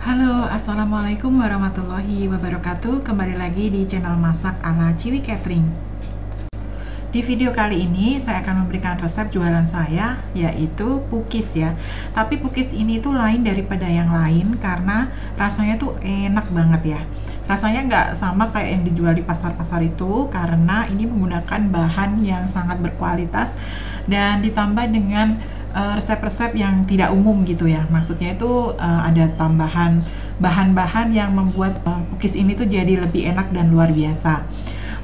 Halo, Assalamualaikum warahmatullahi wabarakatuh. Kembali lagi di channel Masak ala Ciwi Catering. Di video kali ini saya akan memberikan resep jualan saya, yaitu pukis ya. Tapi pukis ini tuh lain daripada yang lain karena rasanya tuh enak banget ya. Rasanya nggak sama kayak yang dijual di pasar-pasar itu karena ini menggunakan bahan yang sangat berkualitas dan ditambah dengan resep-resep yang tidak umum gitu ya. Maksudnya itu ada tambahan bahan-bahan yang membuat pukis ini tuh jadi lebih enak dan luar biasa.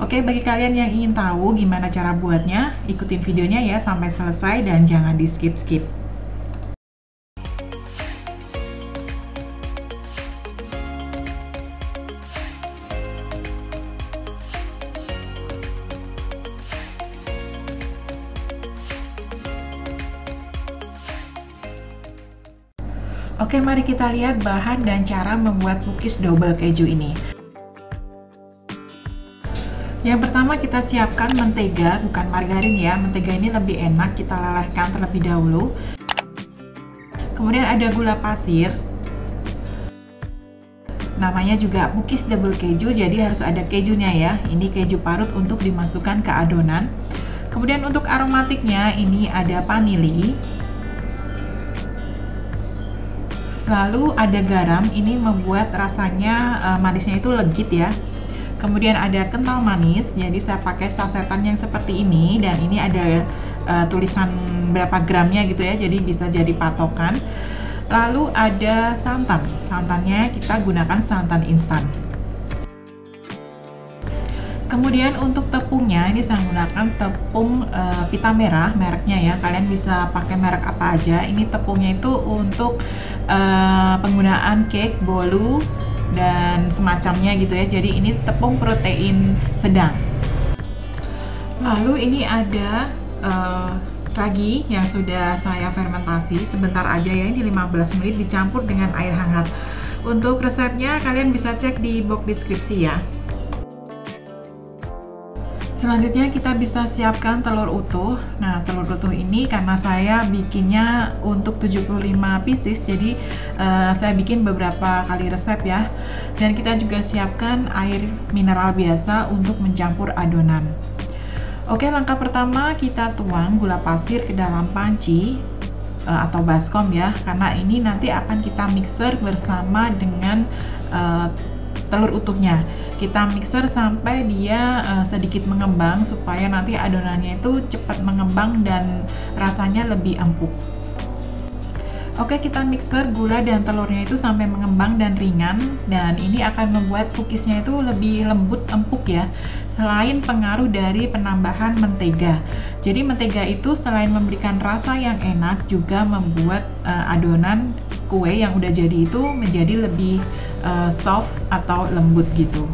Oke, bagi kalian yang ingin tahu gimana cara buatnya, ikutin videonya ya sampai selesai dan jangan di skip-skip. Oke, mari kita lihat bahan dan cara membuat pukis double keju ini. Yang pertama kita siapkan mentega, bukan margarin ya. Mentega ini lebih enak, kita lelehkan terlebih dahulu. Kemudian ada gula pasir. Namanya juga pukis double keju, jadi harus ada kejunya ya. Ini keju parut untuk dimasukkan ke adonan. Kemudian untuk aromatiknya ini ada vanili. Lalu ada garam, ini membuat rasanya manisnya itu legit ya. Kemudian ada kental manis, jadi saya pakai sasetan yang seperti ini dan ini ada tulisan berapa gramnya gitu ya, jadi bisa jadi patokan. Lalu ada santan, santannya kita gunakan santan instan. Kemudian untuk tepungnya ini saya menggunakan tepung pita merah mereknya ya. Kalian bisa pakai merek apa aja. Ini tepungnya itu untuk penggunaan cake, bolu dan semacamnya gitu ya. Jadi ini tepung protein sedang. Lalu ini ada ragi yang sudah saya fermentasi sebentar aja ya. Ini 15 menit dicampur dengan air hangat. Untuk resepnya kalian bisa cek di box deskripsi ya. Selanjutnya kita bisa siapkan telur utuh. Nah, telur utuh ini karena saya bikinnya untuk 75 pieces, jadi saya bikin beberapa kali resep ya. Dan kita juga siapkan air mineral biasa untuk mencampur adonan. Oke, langkah pertama kita tuang gula pasir ke dalam panci atau baskom ya, karena ini nanti akan kita mixer bersama dengan telur utuhnya. Kita mixer sampai dia sedikit mengembang supaya nanti adonannya itu cepat mengembang dan rasanya lebih empuk. Oke, kita mixer gula dan telurnya itu sampai mengembang dan ringan, dan ini akan membuat cookiesnya itu lebih lembut empuk ya, selain pengaruh dari penambahan mentega. Jadi mentega itu selain memberikan rasa yang enak juga membuat adonan kue yang udah jadi itu menjadi lebih soft atau lembut gitu.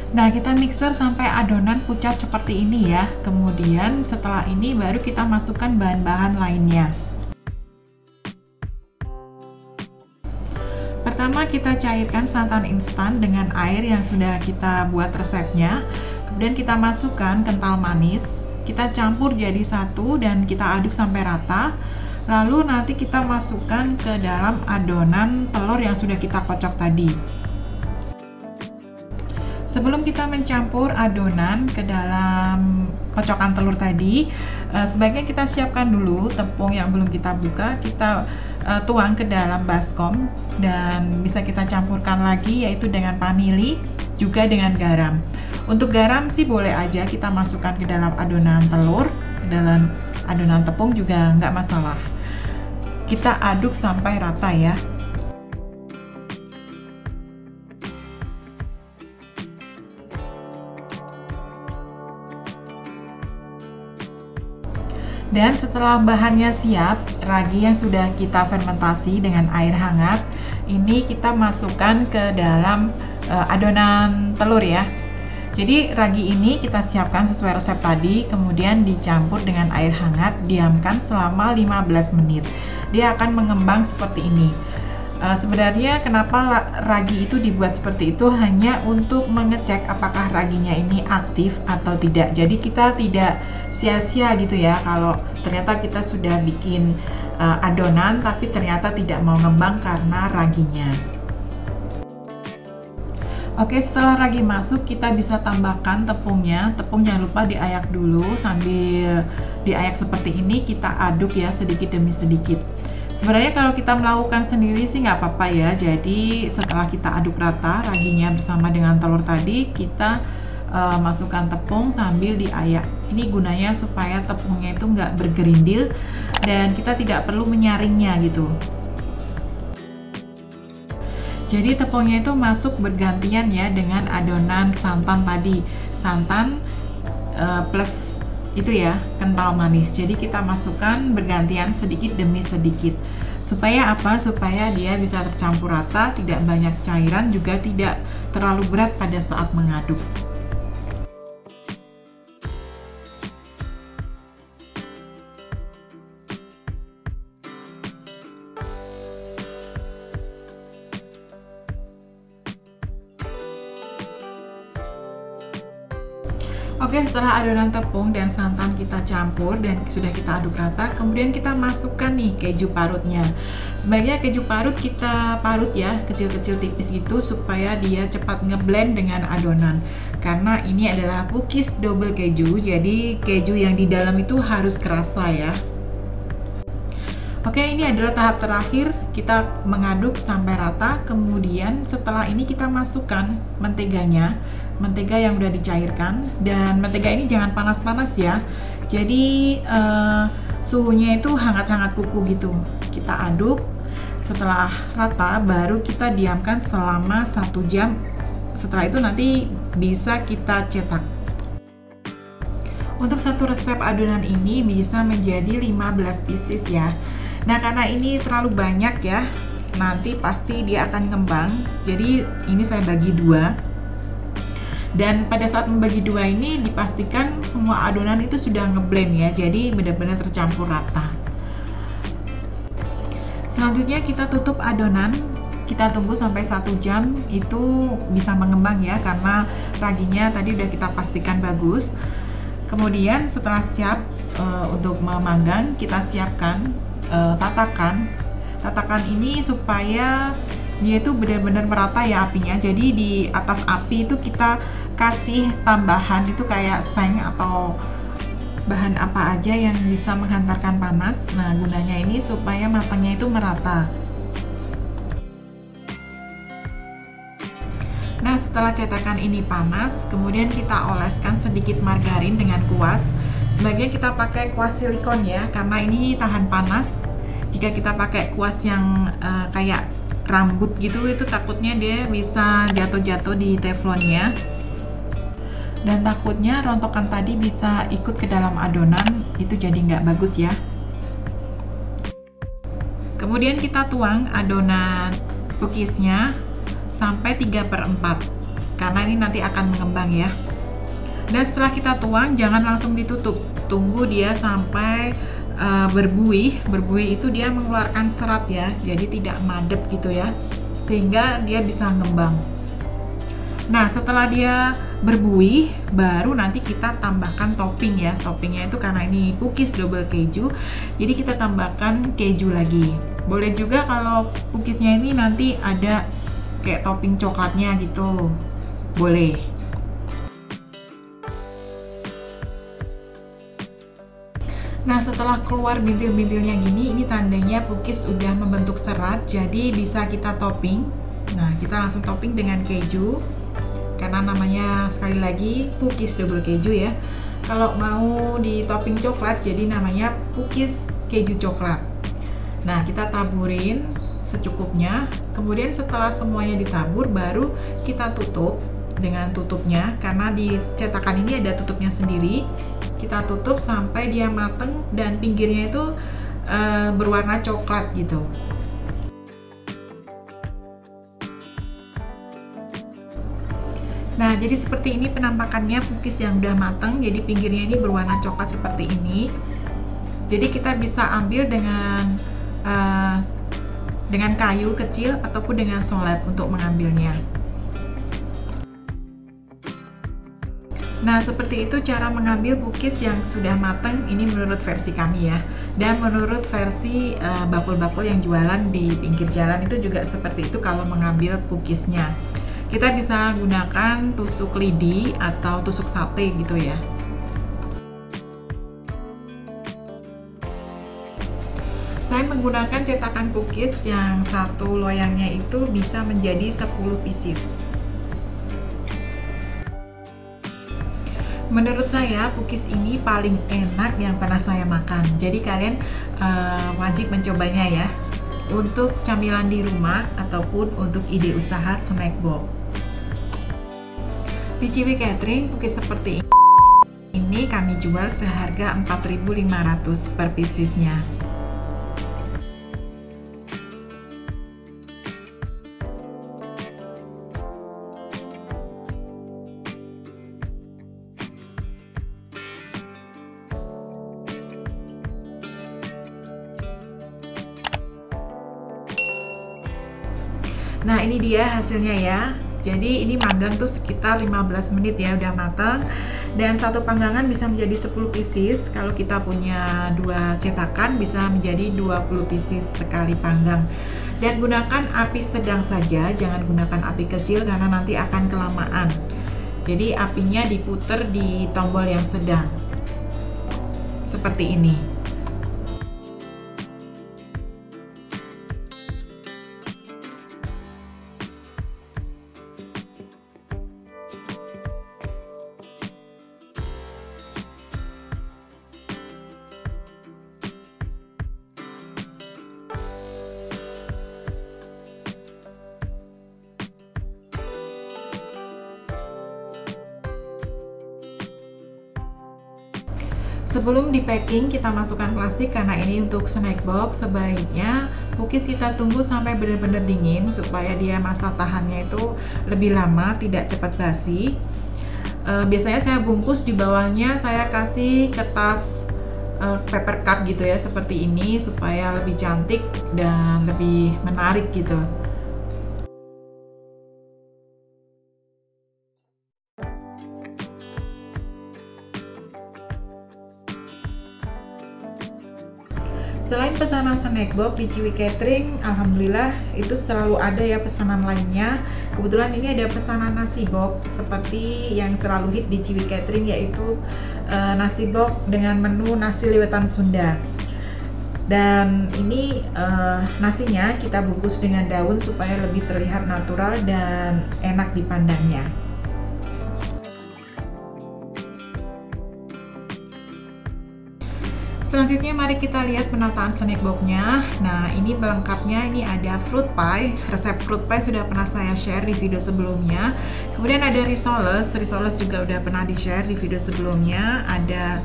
Nah, kita mixer sampai adonan pucat seperti ini ya. Kemudian setelah ini baru kita masukkan bahan-bahan lainnya. Pertama kita cairkan santan instan dengan air yang sudah kita buat resepnya. Kemudian kita masukkan kental manis. Kita campur jadi satu dan kita aduk sampai rata. Lalu nanti kita masukkan ke dalam adonan telur yang sudah kita kocok tadi. Sebelum kita mencampur adonan ke dalam kocokan telur tadi, sebaiknya kita siapkan dulu tepung yang belum kita buka, kita tuang ke dalam baskom dan bisa kita campurkan lagi yaitu dengan vanili juga dengan garam. Untuk garam sih boleh aja kita masukkan ke dalam adonan telur, ke dalam adonan tepung juga nggak masalah. Kita aduk sampai rata ya. Dan setelah bahannya siap, ragi yang sudah kita fermentasi dengan air hangat, ini kita masukkan ke dalam adonan telur ya. Jadi ragi ini kita siapkan sesuai resep tadi, kemudian dicampur dengan air hangat, diamkan selama 15 menit. Dia akan mengembang seperti ini. Sebenarnya kenapa ragi itu dibuat seperti itu hanya untuk mengecek apakah raginya ini aktif atau tidak. Jadi kita tidak sia-sia gitu ya kalau ternyata kita sudah bikin adonan tapi ternyata tidak mau ngembang karena raginya. Oke, setelah ragi masuk kita bisa tambahkan tepungnya. Tepung jangan lupa diayak dulu, sambil diayak seperti ini kita aduk ya sedikit demi sedikit. Sebenarnya kalau kita melakukan sendiri sih nggak apa-apa ya. Jadi setelah kita aduk rata raginya bersama dengan telur tadi, kita masukkan tepung sambil diayak. Ini gunanya supaya tepungnya itu nggak bergerindil dan kita tidak perlu menyaringnya gitu. Jadi tepungnya itu masuk bergantian ya dengan adonan santan tadi. Santan plus itu ya kental manis. Jadi kita masukkan bergantian sedikit demi sedikit. Supaya apa? Supaya dia bisa tercampur rata, tidak banyak cairan, juga tidak terlalu berat pada saat mengaduk. Oke, setelah adonan tepung dan santan kita campur dan sudah kita aduk rata, kemudian kita masukkan nih keju parutnya. Sebaiknya keju parut kita parut ya, kecil-kecil tipis gitu supaya dia cepat ngeblend dengan adonan. Karena ini adalah cookies double keju, jadi keju yang di dalam itu harus kerasa ya. Oke, ini adalah tahap terakhir, kita mengaduk sampai rata. Kemudian setelah ini kita masukkan menteganya, mentega yang udah dicairkan, dan mentega ini jangan panas-panas ya. Jadi suhunya itu hangat-hangat kuku gitu. Kita aduk, setelah rata baru kita diamkan selama 1 jam. Setelah itu nanti bisa kita cetak. Untuk satu resep adonan ini bisa menjadi 15 pieces ya. Nah, karena ini terlalu banyak ya, nanti pasti dia akan ngembang. Jadi ini saya bagi 2. Dan pada saat membagi 2 ini dipastikan semua adonan itu sudah ngeblend ya. Jadi benar-benar tercampur rata. Selanjutnya kita tutup adonan. Kita tunggu sampai 1 jam itu bisa mengembang ya, karena raginya tadi udah kita pastikan bagus. Kemudian setelah siap untuk memanggang, kita siapkan tatakan ini supaya dia itu benar-benar merata ya apinya. Jadi di atas api itu kita kasih tambahan itu kayak seng atau bahan apa aja yang bisa menghantarkan panas. Nah, gunanya ini supaya matangnya itu merata. Nah, setelah cetakan ini panas, kemudian kita oleskan sedikit margarin dengan kuas. Sebaiknya kita pakai kuas silikon ya, karena ini tahan panas. Jika kita pakai kuas yang kayak rambut gitu, itu takutnya dia bisa jatuh-jatuh di teflonnya. Dan takutnya rontokan tadi bisa ikut ke dalam adonan, itu jadi nggak bagus ya. Kemudian kita tuang adonan cookiesnya sampai 3/4, karena ini nanti akan mengembang ya. Dan setelah kita tuang, jangan langsung ditutup, tunggu dia sampai berbuih. Berbuih itu dia mengeluarkan serat ya, jadi tidak madet gitu ya, sehingga dia bisa ngembang. Nah, setelah dia berbuih, baru nanti kita tambahkan topping ya. Toppingnya itu karena ini cookies double keju, jadi kita tambahkan keju lagi. Boleh juga kalau cookiesnya ini nanti ada kayak topping coklatnya gitu, boleh. Nah, setelah keluar bintil-bintilnya gini, ini tandanya cookies udah membentuk serat, jadi bisa kita topping. Nah, kita langsung topping dengan keju, karena namanya sekali lagi cookies double keju ya. Kalau mau di topping coklat, jadi namanya cookies keju coklat. Nah, kita taburin secukupnya. Kemudian setelah semuanya ditabur, baru kita tutup dengan tutupnya, karena di cetakan ini ada tutupnya sendiri. Kita tutup sampai dia mateng dan pinggirnya itu berwarna coklat gitu. Nah, jadi seperti ini penampakannya cookies yang udah mateng. Jadi pinggirnya ini berwarna coklat seperti ini. Jadi kita bisa ambil dengan dengan kayu kecil ataupun dengan solet untuk mengambilnya. Nah, seperti itu cara mengambil cookies yang sudah matang, ini menurut versi kami ya. Dan menurut versi bakul-bakul yang jualan di pinggir jalan itu juga seperti itu kalau mengambil cookiesnya. Kita bisa gunakan tusuk lidi atau tusuk sate gitu ya. Saya menggunakan cetakan cookies yang satu loyangnya itu bisa menjadi 10 pieces. Menurut saya cookies ini paling enak yang pernah saya makan. Jadi kalian wajib mencobanya ya, untuk camilan di rumah ataupun untuk ide usaha snack box. Di Ciwi Catering, cookies seperti ini kami jual seharga 4.500 per piecesnya. Nah, ini dia hasilnya ya. Jadi ini manggang tuh sekitar 15 menit ya udah matang. Dan satu panggangan bisa menjadi 10 pieces. Kalau kita punya 2 cetakan bisa menjadi 20 pieces sekali panggang. Dan gunakan api sedang saja, jangan gunakan api kecil karena nanti akan kelamaan. Jadi apinya diputer di tombol yang sedang. Seperti ini. Sebelum di packing kita masukkan plastik karena ini untuk snack box. Sebaiknya cookies kita tunggu sampai benar-benar dingin supaya dia masa tahannya itu lebih lama, tidak cepat basi. Biasanya saya bungkus, di bawahnya saya kasih kertas paper cup gitu ya, seperti ini supaya lebih cantik dan lebih menarik gitu. Selain pesanan snack box di Ciwi Catering, alhamdulillah itu selalu ada ya pesanan lainnya. Kebetulan ini ada pesanan nasi box seperti yang selalu hit di Ciwi Catering, yaitu nasi box dengan menu nasi liwetan Sunda. Dan ini nasinya kita bungkus dengan daun supaya lebih terlihat natural dan enak dipandangnya. Selanjutnya mari kita lihat penataan snack box-nya. Nah, ini pelengkapnya, ini ada fruit pie. Resep fruit pie sudah pernah saya share di video sebelumnya. Kemudian ada risoles juga udah pernah di-share di video sebelumnya. Ada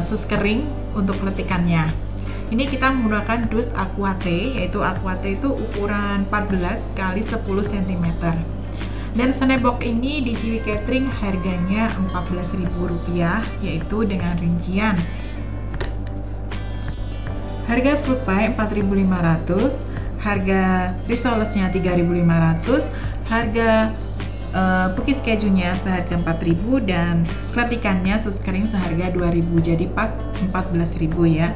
sus kering untuk letikannya. Ini kita menggunakan dus aquate, yaitu aquate itu ukuran 14 x 10 cm. Dan snack box ini di Ciwi Catering harganya Rp14.000, yaitu dengan rincian harga fruit pie 4.500, harga risolesnya 3.500, harga cookies kejunya seharga 4.000 dan kletikannya sus kering seharga 2.000. Jadi pas 14.000 ya.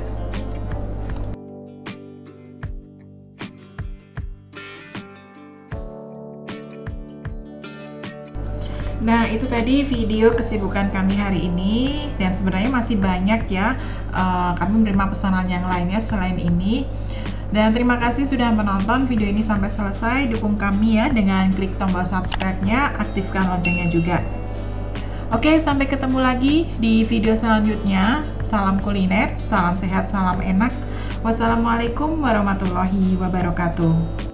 Nah, itu tadi video kesibukan kami hari ini, dan sebenarnya masih banyak ya kami menerima pesanan yang lainnya selain ini. Dan terima kasih sudah menonton video ini sampai selesai. Dukung kami ya dengan klik tombol subscribe-nya, aktifkan loncengnya juga. Oke, sampai ketemu lagi di video selanjutnya. Salam kuliner, salam sehat, salam enak. Wassalamualaikum warahmatullahi wabarakatuh.